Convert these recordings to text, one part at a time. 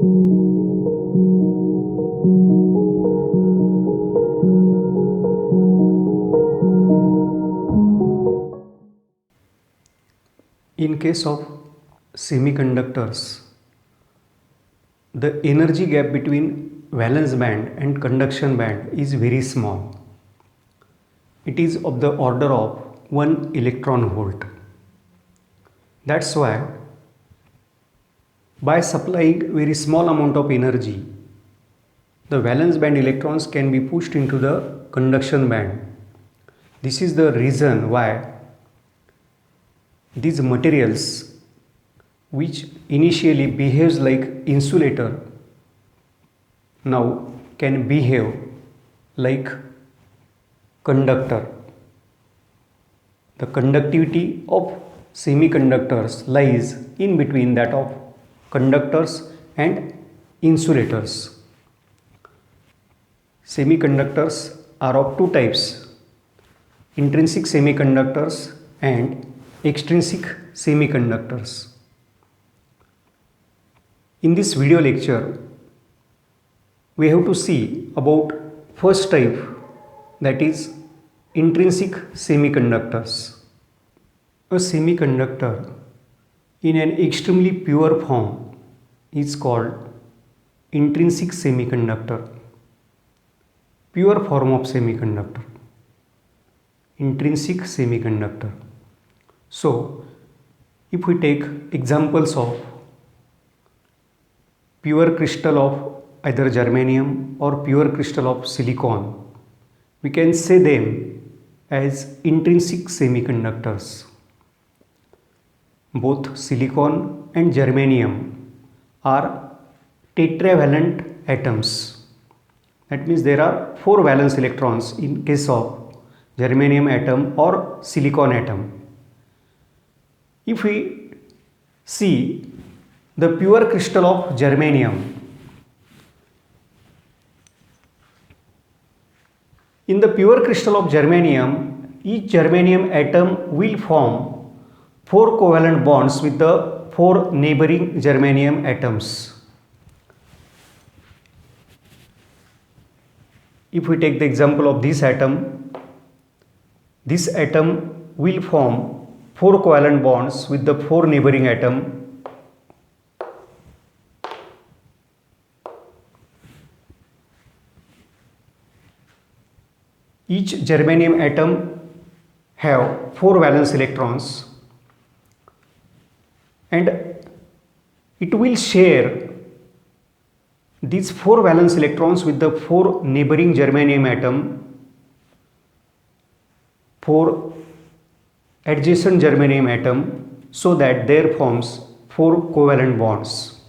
In case of semiconductors, the energy gap between valence band and conduction band is very small. It is of the order of 1 electron volt. That's why by supplying very small amount of energy, the valence band electrons can be pushed into the conduction band. This is the reason why these materials, which initially behaves like insulator, now can behave like conductor. The conductivity of semiconductors lies in between that of conductors and insulators. Semiconductors are of two types: intrinsic semiconductors and extrinsic semiconductors. In this video lecture, we have to see about first type, that is intrinsic semiconductors. A semiconductor in an extremely pure form is called intrinsic semiconductor. Pure form of semiconductor, intrinsic semiconductor. So, if we take examples of pure crystal of either germanium or pure crystal of silicon, we can say them as intrinsic semiconductors. Both silicon and germanium are tetravalent atoms. That means there are 4 valence electrons in case of germanium atom or silicon atom. If we see the pure crystal of germanium, in the pure crystal of germanium, each germanium atom will form 4 covalent bonds with the 4 neighboring germanium atoms. If we take the example of this atom will form 4 covalent bonds with the 4 neighboring atom. Each germanium atom have 4 valence electrons, and it will share these 4 valence electrons with the 4 neighboring germanium atom, 4 adjacent germanium atom, so that there forms 4 covalent bonds.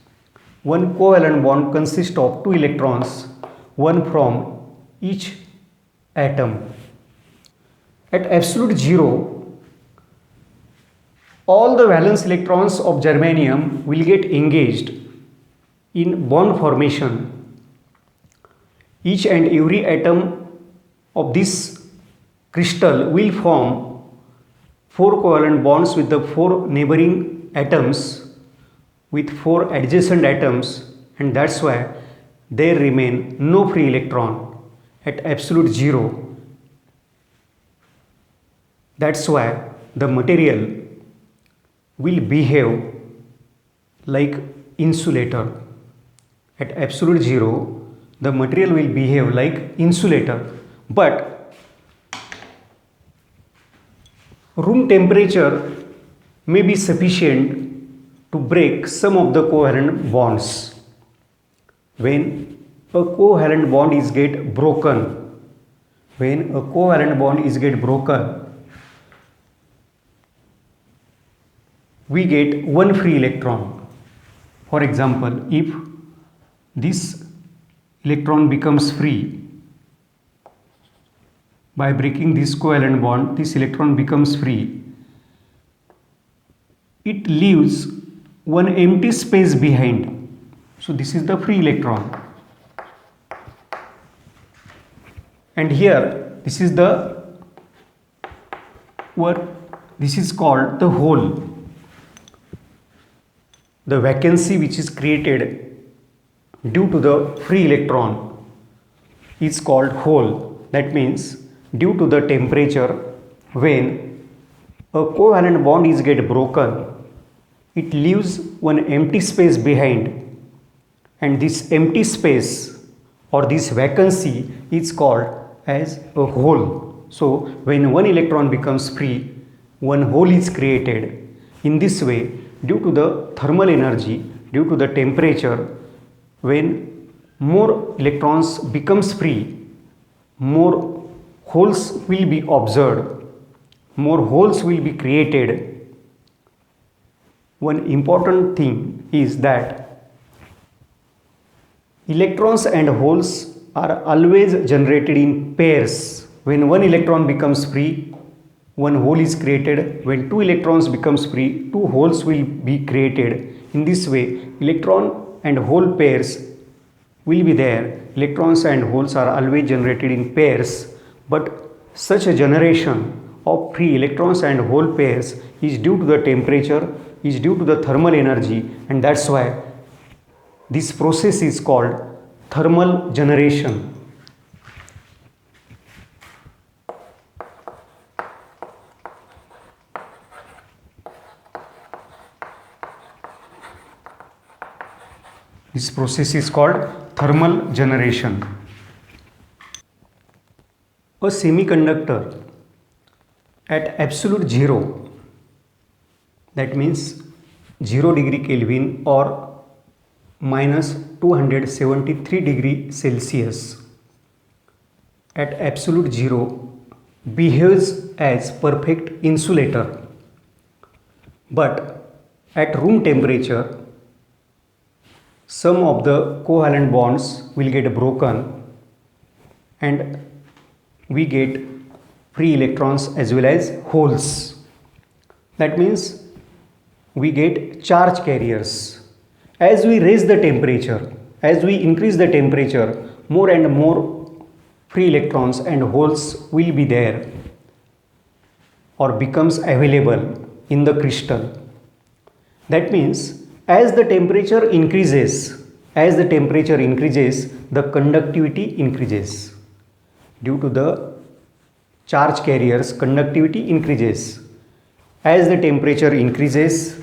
One covalent bond consists of 2 electrons, one from each atom. At absolute zero, all the valence electrons of germanium will get engaged in bond formation. Each and every atom of this crystal will form 4 covalent bonds with the 4 neighboring atoms with 4 adjacent atoms, and that's why there remain no free electron at absolute zero. That's why the material will behave like insulator. At absolute zero, the material will behave like insulator, but room temperature may be sufficient to break some of the covalent bonds. When a covalent bond is get broken, we get one free electron. For example, if this electron becomes free by breaking this covalent bond, this electron becomes free. It leaves one empty space behind. So this is the free electron. And here this is called the hole. The vacancy which is created due to the free electron is called hole. That means due to the temperature, when a covalent bond is get broken, it leaves one empty space behind, and this empty space or this vacancy is called as a hole. So when one electron becomes free, one hole is created. In this way, due to the thermal energy, due to the temperature, when more electrons becomes free, more holes will be observed, more holes will be created. One important thing is that electrons and holes are always generated in pairs. When one electron becomes free, one hole is created. When two electrons becomes free, two holes will be created. In this way, electron and hole pairs will be there. Electrons and holes are always generated in pairs, but such a generation of free electrons and hole pairs is due to the temperature, is due to the thermal energy, and that's why this process is called thermal generation. This process is called thermal generation. A semiconductor at absolute zero, that means 0 degree Kelvin or minus 273 degree Celsius, at absolute zero behaves as perfect insulator, but at room temperature some of the covalent bonds will get broken and we get free electrons as well as holes. That means we get charge carriers. As we raise the temperature, as we increase the temperature, more and more free electrons and holes will be there or becomes available in the crystal. That means as the temperature increases, the conductivity increases. Due to the charge carriers, conductivity increases. As the temperature increases,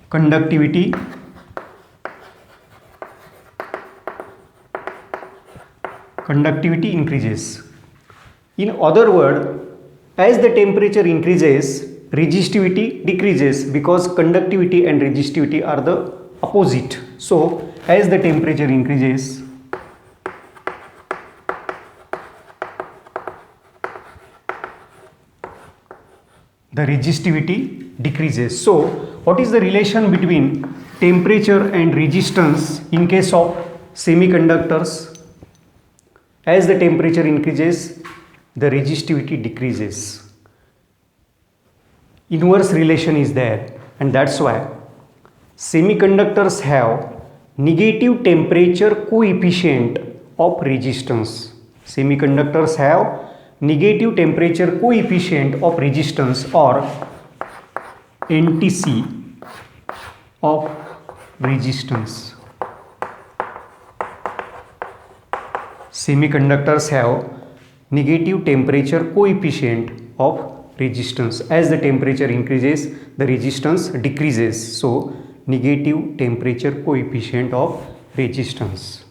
conductivity increases. In other words, as the temperature increases, resistivity decreases, because conductivity and resistivity are the opposite. So as the temperature increases, the resistivity decreases. So what is the relation between temperature and resistance in case of semiconductors? As the temperature increases, the resistivity decreases. Inverse relation is there, and that's why semiconductors have negative temperature coefficient of resistance. Semiconductors have negative temperature coefficient of resistance or NTC of resistance. Semiconductors have negative temperature coefficient of resistance. As the temperature increases, the resistance decreases. So negative temperature coefficient of resistance.